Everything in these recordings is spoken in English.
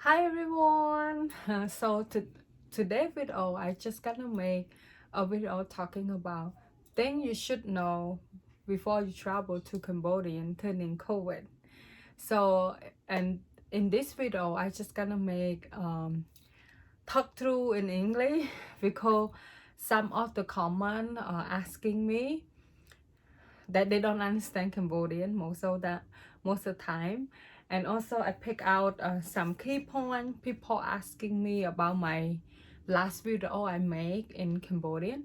Hi everyone. Today video I just gonna make a video talking about things you should know before you travel to Cambodia and turning COVID. So and in this video I just gonna make talk through in English because some of the comment are asking me that they don't understand Cambodian most of the time. And also I pick out some key points people asking me about my last video I make in Cambodian.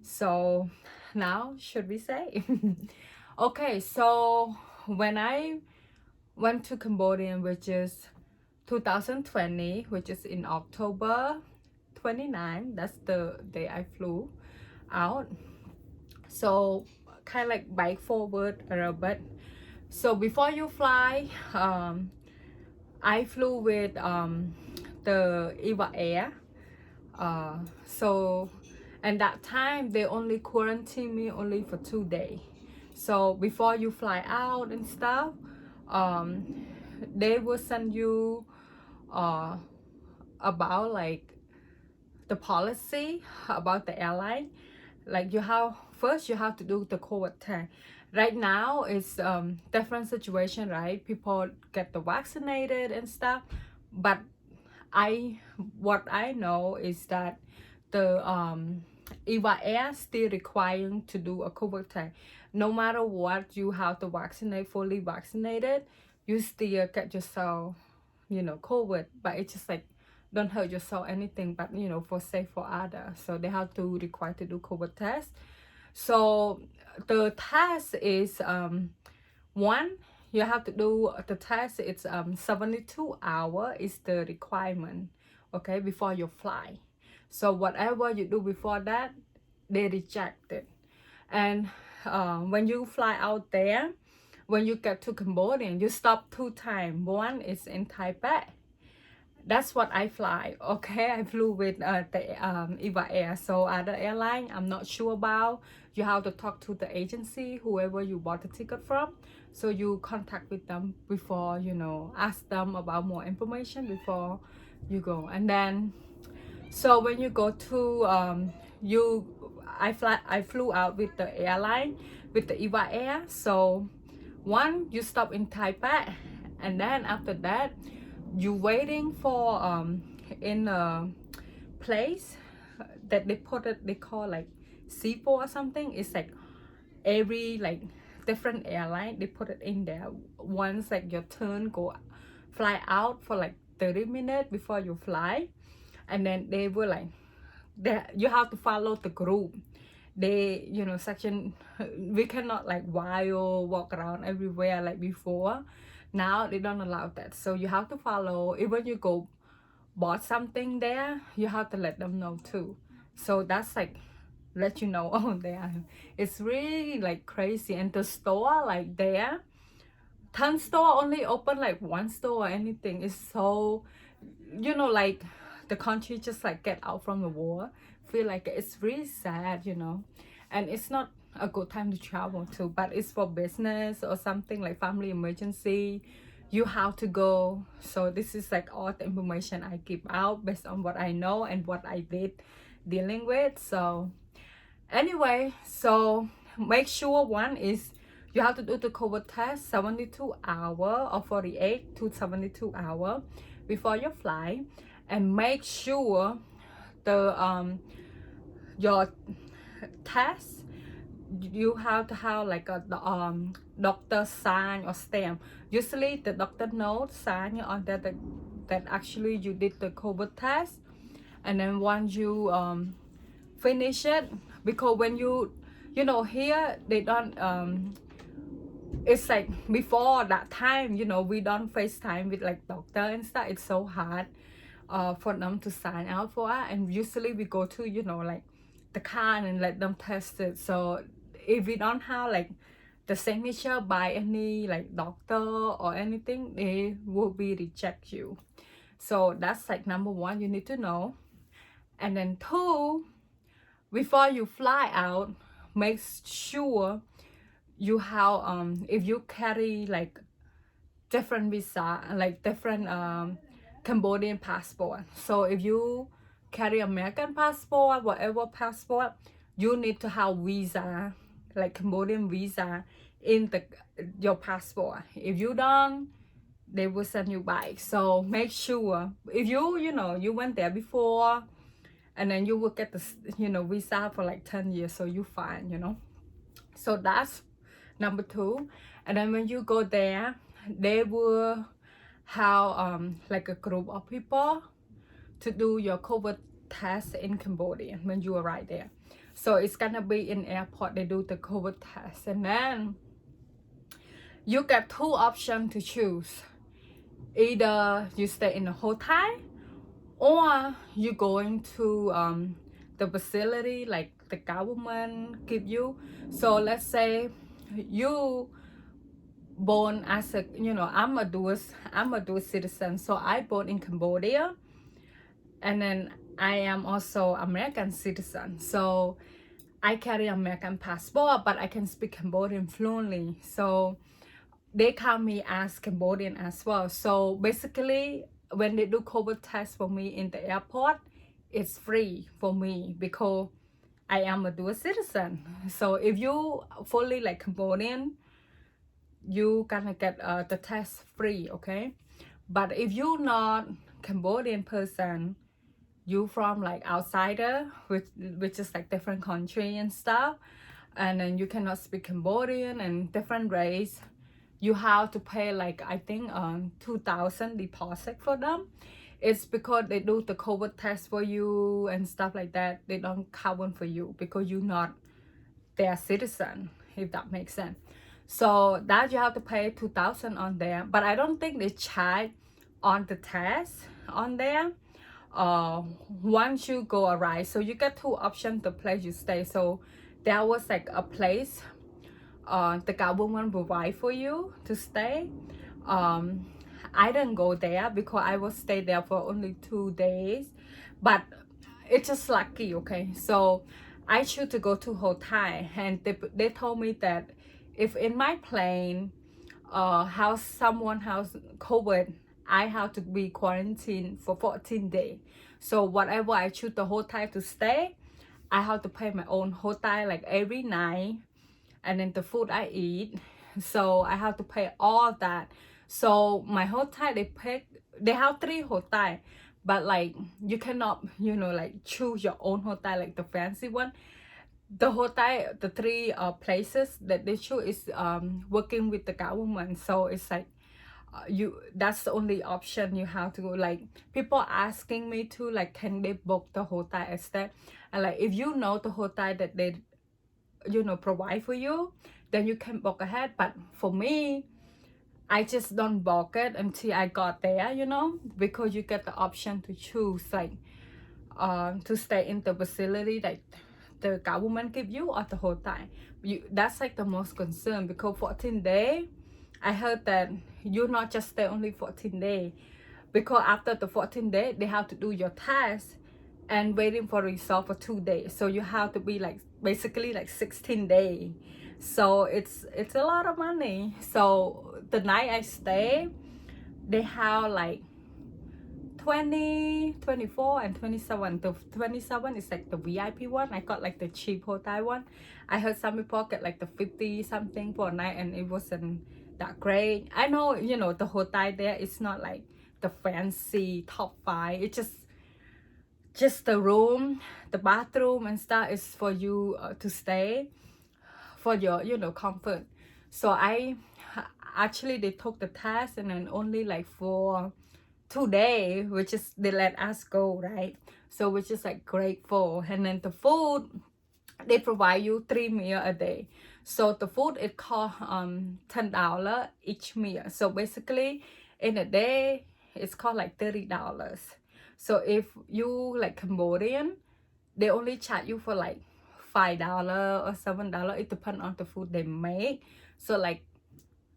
So now should we say okay, so when I went to Cambodia, which is 2020, which is in October 29, that's the day I flew out. So kind of like bike forward a little bit. So before you fly, I flew with the Eva Air. So and that time they only quarantine me only for 2 days. So before you fly out and stuff, they will send you uh, about like the policy about the airline. Like you have to do the COVID test. Right now it's different situation, right? People get the vaccinated and stuff, but I what I know is that the Eva Air still requiring to do a COVID test. No matter what, you have to vaccinate, fully vaccinated, you still get yourself, COVID, but it's just like don't hurt yourself anything, but for safe for others. So they have to require to do COVID test. So the test is one, you have to do the test. It's 72 hour is the requirement, okay, before you fly. So whatever you do before that, they reject it. And when you fly out there, when you get to Cambodia, you stop 2 times. One is in Taipei. That's what I fly. Okay, I flew with the Eva Air. So other airline I'm not sure about. You have to talk to the agency, whoever you bought the ticket from. So you contact with them before, ask them about more information before you go. And then so when you go to I flew out with the airline, with the Eva Air. So one, you stop in Taipei, and then after that you waiting for in a place that they call like C4 or something. It's like every like different airline they put it in there. Once like your turn go fly out for like 30 minutes before you fly, and then they will like you have to follow the group. They section. We cannot like wild walk around everywhere like before. Now they don't allow that, so you have to follow. Even you go bought something there, you have to let them know too. So that's like let you know. Oh, there it's really like crazy. And the store like there 10 store only open like one store or anything. It's so like the country just like get out from the war. Feel like it's really sad. And it's not a good time to travel to, but it's for business or something like family emergency, you have to go. So this is like all the information I give out based on what I know and what I did dealing with. So anyway, so make sure one is you have to do the COVID test 72 hour or 48 to 72 hour before you fly. And make sure the your test, you have to have like a doctor sign or stamp. Usually the doctor note sign on that actually you did the COVID test. And then once you finish it, because when here they don't it's like before that time, we don't FaceTime with like doctor and stuff. It's so hard for them to sign out for us. And usually we go to like the car and let them test it. So if we don't have like the signature by any like doctor or anything, they will be reject you. So that's like number one you need to know. And then two, before you fly out, make sure you have if you carry like different visa, like different Cambodian passport. So if you carry American passport, whatever passport, you need to have visa, like Cambodian visa in your passport. If you don't, they will send you back. So make sure if you went there before, and then you will get the visa for like 10 years, so you fine. So that's number two. And then when you go there, they will have like a group of people to do your COVID test in Cambodia when you arrive there. So it's gonna be in airport, they do the COVID test. And then you get two options to choose. Either you stay in a hotel, or you going to the facility like the government give you. So let's say you born as a I'm a dual citizen, so I born in Cambodia, and then I am also American citizen, so I carry American passport, but I can speak Cambodian fluently, so they count me as Cambodian as well. So basically when they do COVID test for me in the airport, it's free for me because I am a dual citizen. So if you fully like Cambodian, you gonna get the test free, okay? But if you not Cambodian person, you from like outsider, which is like different country and stuff, and then you cannot speak Cambodian and different race, you have to pay like I think 2,000 deposit for them. It's because they do the COVID test for you and stuff like that. They don't cover for you because you're not their citizen, if that makes sense. So that you have to pay 2,000 on there, but I don't think they charge on the test on there. Once you go arrive, so you get two options, the place you stay. So there was like a place the government provide for you to stay. I didn't go there because I will stay there for only 2 days, but it's just lucky, okay? So I choose to go to hotel, and they told me that if in my plane someone has COVID, I have to be quarantined for 14 days. So whatever I choose the hotel to stay, I have to pay my own hotel like every night, and then the food I eat, so I have to pay all that. So my hotel, they have 3 hotels, but like you cannot like choose your own hotel like the fancy one. The hotel, the 3 places that they choose is working with the government, so it's like that's the only option you have to go. Like people asking me to like, can they book the hotel instead, and like if you know the hotel that they provide for you, then you can book ahead. But for me, I just don't book it until I got there, because you get the option to choose like to stay in the facility like the government give you, or the hotel. That's like the most concern, because 14 days, I heard that you not just stay only 14 days, because after the 14 days they have to do your test and waiting for result for 2 days, so you have to be like basically like 16 days. So it's a lot of money. So the night I stay, they have like 20, 24, and 27. The 27 is like the VIP one. I got like the cheap hotel one. I heard some people get like the 50 something for a night, and it wasn't that great. I know the hotel there is not like the fancy top 5. It's just the room, the bathroom and stuff is for you to stay for your comfort. So I actually, they took the test, and then only like for 2 days, which is they let us go, right? So which is like grateful. And then the food, they provide you 3 meals a day. So the food, it cost $10 each meal. So basically in a day it's cost like $30. So if you like Cambodian, they only charge you for like $5 or $7. It depends on the food they make. So like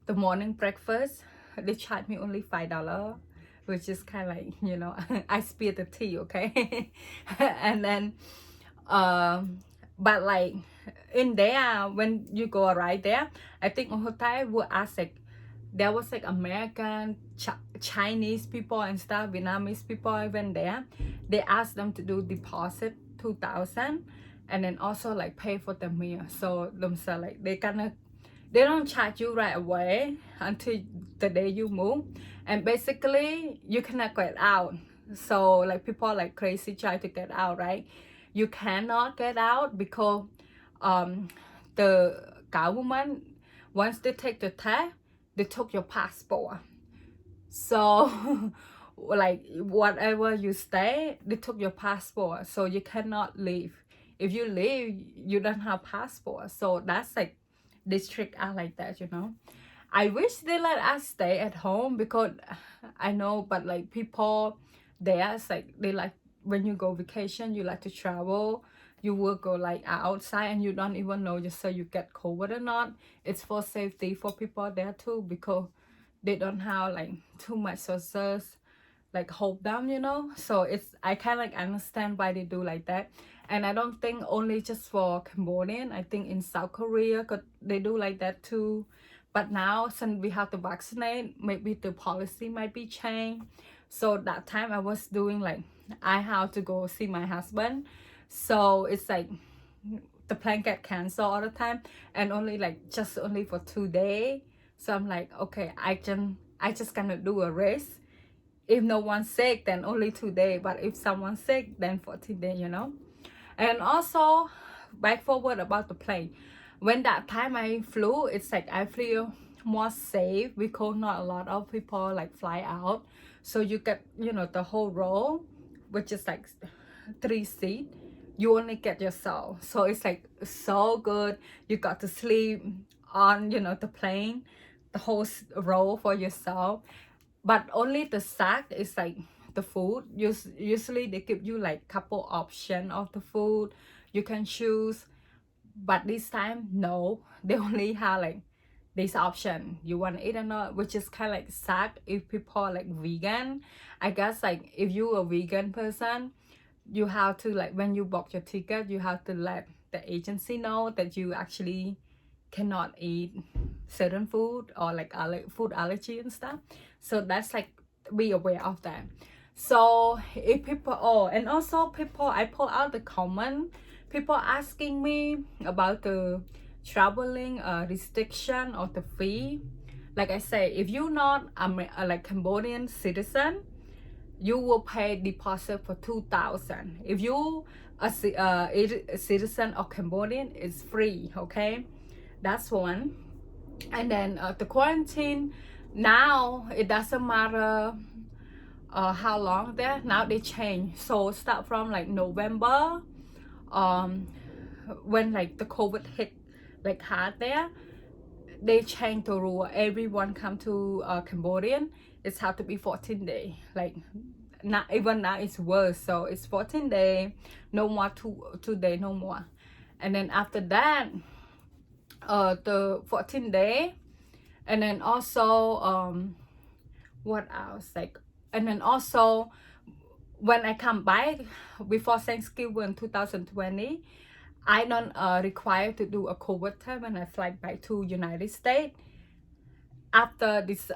the morning breakfast, they charge me only $5, which is kind of like I spill the tea, okay? And then but like in there, when you go right there, I think a hotel will ask like, there was like American Chinese people and stuff, Vietnamese people even there, they ask them to do deposit 2,000 and then also like pay for the meal. So themselves like they don't charge you right away until the day you move, and basically you cannot get out. So like people like crazy try to get out, right? You cannot get out because um the government, once they take the test, they took your passport. So like whatever you stay, they took your passport, so you cannot leave. If you leave, you don't have passport. So that's like district are like that, you know. I wish they let us stay at home because I know, but like people there, it's like they like when you go vacation, you like to travel, you will go like outside and you don't even know just so you get COVID or not. It's for safety for people there too, because they don't have like too much sources like hold them, you know. So it's, I kind of like understand why they do like that. And I don't think only just for Cambodian, I think in South Korea they do like that too. But now since we have to vaccinate, maybe the policy might be changed. So that time I was doing like, I have to go see my husband, so it's like the plan get canceled all the time, and only like just only for 2 days. So I'm like, okay, I just gonna do a race. If no one's sick, then only 2 days, but if someone's sick, then 14 days, you know. And also back forward about the plane, when that time I flew, it's like I feel more safe because not a lot of people like fly out, so you get, you know, the whole row, which is like 3 seats, you only get yourself. So it's like so good. You got to sleep on, you know, the plane, the whole row for yourself. But only the sack is like the food. Usually they give you like couple option of the food you can choose, but this time no, they only have like this option, you want to eat or not, which is kind of like sad if people are like vegan. I guess like if you a vegan person, you have to like when you book your ticket, you have to let the agency know that you actually cannot eat certain food or like food allergy and stuff. So that's like, be aware of that. So if people, oh, and also people, I pull out the comment, people asking me about the traveling restriction or the fee. Like I say, if you're not like Cambodian citizen, you will pay deposit for 2,000. If you a citizen of Cambodian, it's free. Okay, that's one. And then the quarantine, now it doesn't matter how long there, now they change. So start from like November, when like the COVID hit like hard there, they changed the rule. Everyone come to Cambodian, it's have to be 14 days. Like not even now it's worse, so it's 14 days, no more two days, no more. And then after that, the 14 day, and then also what else, like, and then also when I come back before Thanksgiving 2020, I don't required to do a COVID test when I fly back to United States. After this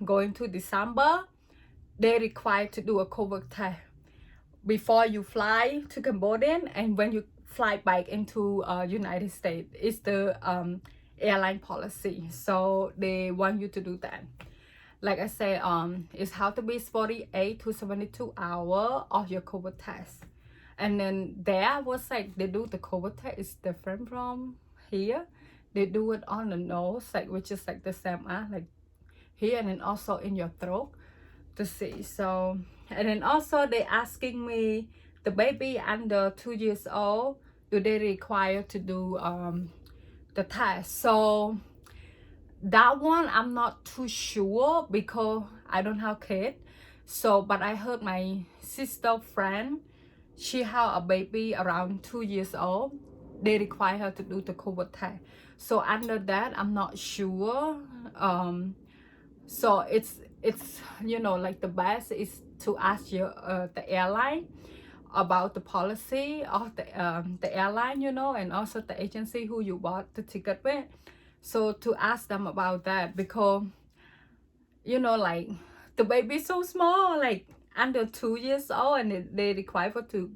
going to December, they required to do a COVID test before you fly to Cambodia, and when you fly back into United States. It's the airline policy, so they want you to do that. Like I say, it's how to be 48 to 72 hours of your COVID test. And then there was like, they do the COVID test is different from here. They do it on the nose, like, which is like the same like here, and then also in your throat to see. So, and then also they asking me, the baby under 2 years old, do they require to do the test? So that one I'm not too sure because I don't have kids. So but I heard my sister friend, she had a baby around 2 years old, they require her to do the COVID test. So under that I'm not sure. So it's you know, like the best is to ask your the airline about the policy of the airline, you know, and also the agency who you bought the ticket with. So to ask them about that, because you know, like the baby so small, like under 2 years old, and they require for to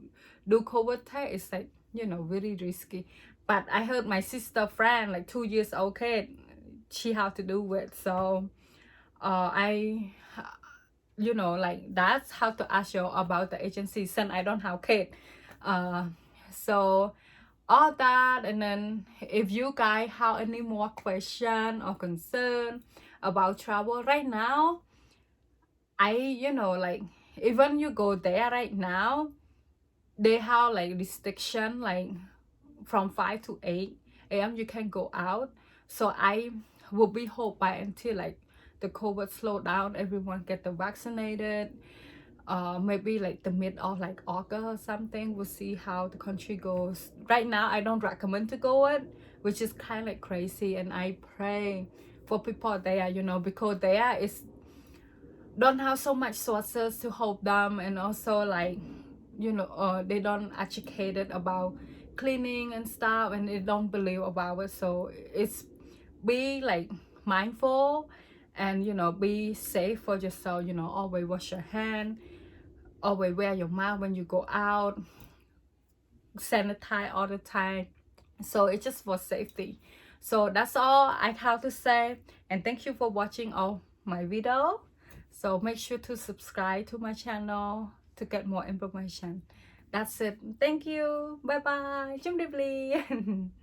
do COVID test. It's like, you know, very risky. But I heard my sister friend, like 2 years old kid, she have to do it. So I, you know, like that's how to ask you about the agency since I don't have kid. uh so all that. And then if you guys have any more question or concern about travel right now, I, you know, like even you go there right now, they have like restriction, like from 5 to 8 a.m. you can go out. So I will be hope by until like the COVID slow down, everyone get the vaccinated, maybe like the mid of like August or something. We'll see how the country goes. Right now I don't recommend to go it, which is kind of like crazy. And I pray for people there, you know, because there is don't have so much sources to help them. And also like, you know, they don't educated about cleaning and stuff, and they don't believe about it. So it's be like mindful, and you know, be safe for yourself. You know, always wash your hand, always wear your mask when you go out, sanitize all the time. So it's just for safety. So that's all I have to say, and thank you for watching all my video. So make sure to subscribe to my channel to get more information. That's it. Thank you. Bye bye. Chúc đi.